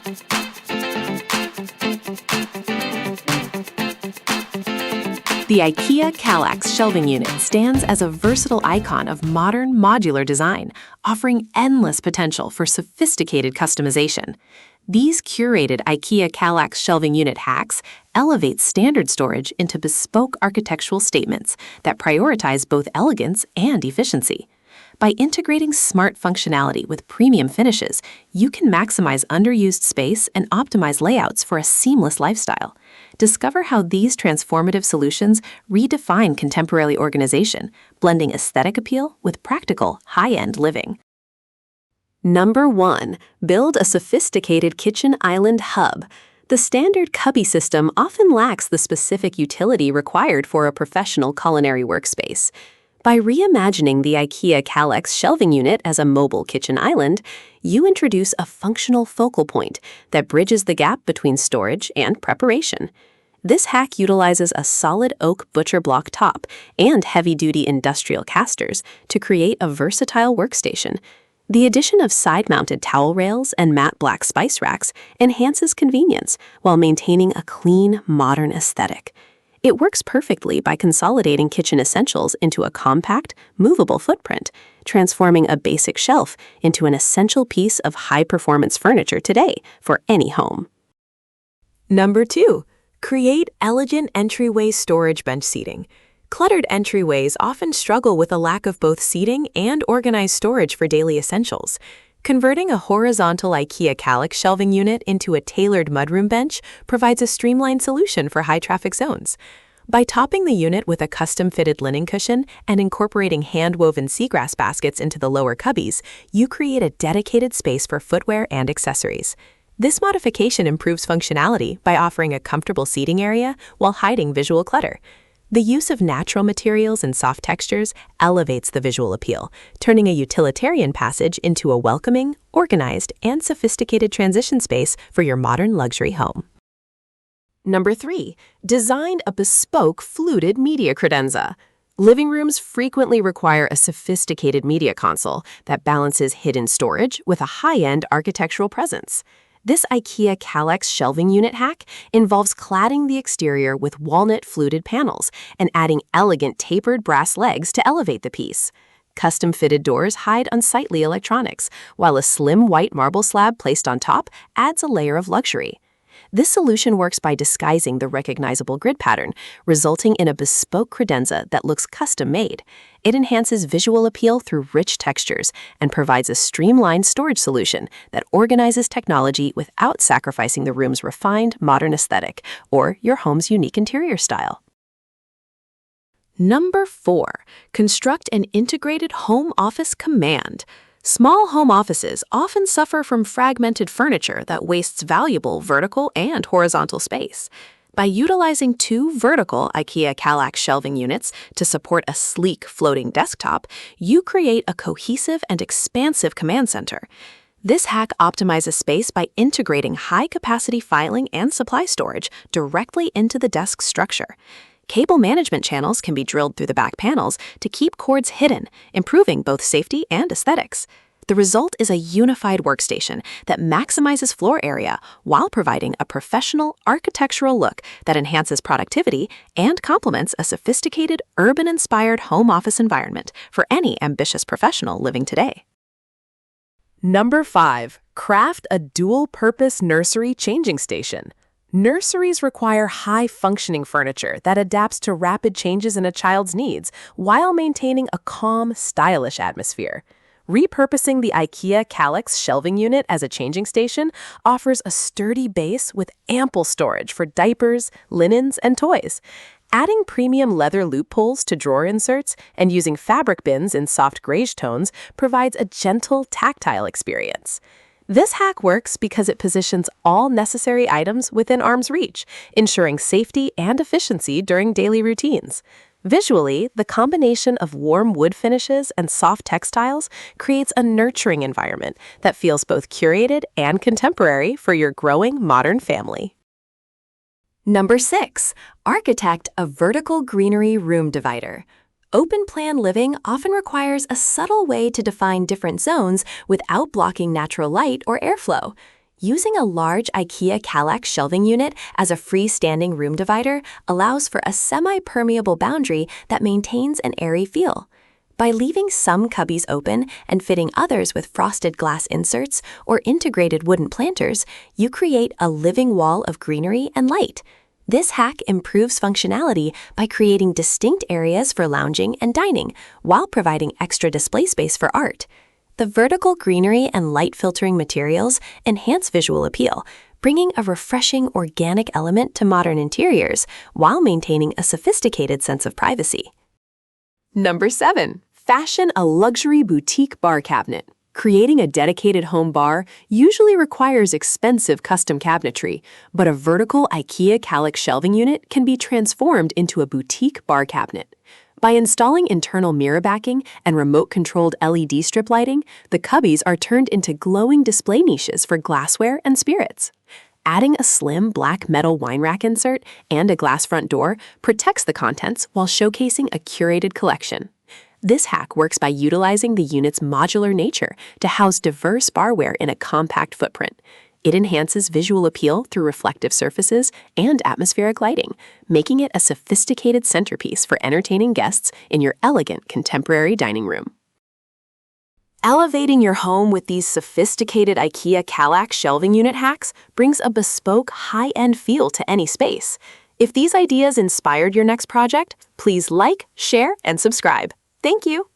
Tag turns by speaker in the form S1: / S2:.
S1: The IKEA KALLAX shelving unit stands as a versatile icon of modern modular design, offering endless potential for sophisticated customization. These curated IKEA KALLAX shelving unit hacks elevate standard storage into bespoke architectural statements that prioritize both elegance and efficiency. By integrating smart functionality with premium finishes, you can maximize underused space and optimize layouts for a seamless lifestyle. Discover how these transformative solutions redefine contemporary organization, blending aesthetic appeal with practical, high-end living. Number 1. Build a sophisticated kitchen island hub. The standard cubby system often lacks the specific utility required for a professional culinary workspace. By reimagining the IKEA KALLAX shelving unit as a mobile kitchen island, you introduce a functional focal point that bridges the gap between storage and preparation. This hack utilizes a solid oak butcher block top and heavy-duty industrial casters to create a versatile workstation. The addition of side-mounted towel rails and matte black spice racks enhances convenience while maintaining a clean, modern aesthetic. It works perfectly by consolidating kitchen essentials into a compact, movable footprint, transforming a basic shelf into an essential piece of high-performance furniture today for any home. Number 2. Create elegant entryway storage bench seating. Cluttered entryways often struggle with a lack of both seating and organized storage for daily essentials. Converting a horizontal IKEA KALLAX shelving unit into a tailored mudroom bench provides a streamlined solution for high-traffic zones. By topping the unit with a custom-fitted linen cushion and incorporating hand-woven seagrass baskets into the lower cubbies, you create a dedicated space for footwear and accessories. This modification improves functionality by offering a comfortable seating area while hiding visual clutter. The use of natural materials and soft textures elevates the visual appeal, turning a utilitarian passage into a welcoming, organized, and sophisticated transition space for your modern luxury home. Number 3. Design a bespoke fluted media credenza. Living rooms frequently require a sophisticated media console that balances hidden storage with a high-end architectural presence. This IKEA KALLAX shelving unit hack involves cladding the exterior with walnut fluted panels and adding elegant tapered brass legs to elevate the piece. Custom-fitted doors hide unsightly electronics, while a slim white marble slab placed on top adds a layer of luxury. This solution works by disguising the recognizable grid pattern, resulting in a bespoke credenza that looks custom-made. It enhances visual appeal through rich textures and provides a streamlined storage solution that organizes technology without sacrificing the room's refined, modern aesthetic or your home's unique interior style. Number 4. Construct an integrated home office command. Small home offices often suffer from fragmented furniture that wastes valuable vertical and horizontal space. By utilizing 2 vertical IKEA KALLAX shelving units to support a sleek floating desktop, you create a cohesive and expansive command center. This hack optimizes space by integrating high-capacity filing and supply storage directly into the desk structure. Cable management channels can be drilled through the back panels to keep cords hidden, improving both safety and aesthetics. The result is a unified workstation that maximizes floor area while providing a professional architectural look that enhances productivity and complements a sophisticated, urban-inspired home office environment for any ambitious professional living today. Number 5. Craft a dual-purpose nursery changing station. Nurseries require high-functioning furniture that adapts to rapid changes in a child's needs while maintaining a calm, stylish atmosphere. Repurposing the IKEA KALLAX shelving unit as a changing station offers a sturdy base with ample storage for diapers, linens, and toys. Adding premium leather loop pulls to drawer inserts and using fabric bins in soft grayish tones provides a gentle, tactile experience. This hack works because it positions all necessary items within arm's reach, ensuring safety and efficiency during daily routines. Visually, the combination of warm wood finishes and soft textiles creates a nurturing environment that feels both curated and contemporary for your growing modern family. Number 6. Architect a vertical greenery room divider. Open-plan living often requires a subtle way to define different zones without blocking natural light or airflow.
S2: Using a large IKEA KALLAX shelving unit as a freestanding room divider allows for a semi-permeable boundary that maintains an airy feel. By leaving some cubbies open and fitting others with frosted glass inserts or integrated wooden planters, you create a living wall of greenery and light. This hack improves functionality by creating distinct areas for lounging and dining, while providing extra display space for art. The vertical greenery and light-filtering materials enhance visual appeal, bringing a refreshing organic element to modern interiors while maintaining a sophisticated sense of privacy.
S1: Number 7. Fashion a luxury boutique bar cabinet. Creating a dedicated home bar usually requires expensive custom cabinetry, but a vertical IKEA KALLAX shelving unit can be transformed into a boutique bar cabinet. By installing internal mirror backing and remote-controlled LED strip lighting, the cubbies are turned into glowing display niches for glassware and spirits. Adding a slim black metal wine rack insert and a glass front door protects the contents while showcasing a curated collection. This hack works by utilizing the unit's modular nature to house diverse barware in a compact footprint. It enhances visual appeal through reflective surfaces and atmospheric lighting, making it a sophisticated centerpiece for entertaining guests in your elegant contemporary dining room. Elevating your home with these sophisticated IKEA KALLAX shelving unit hacks brings a bespoke, high-end feel to any space. If these ideas inspired your next project, please like, share, and subscribe. Thank you!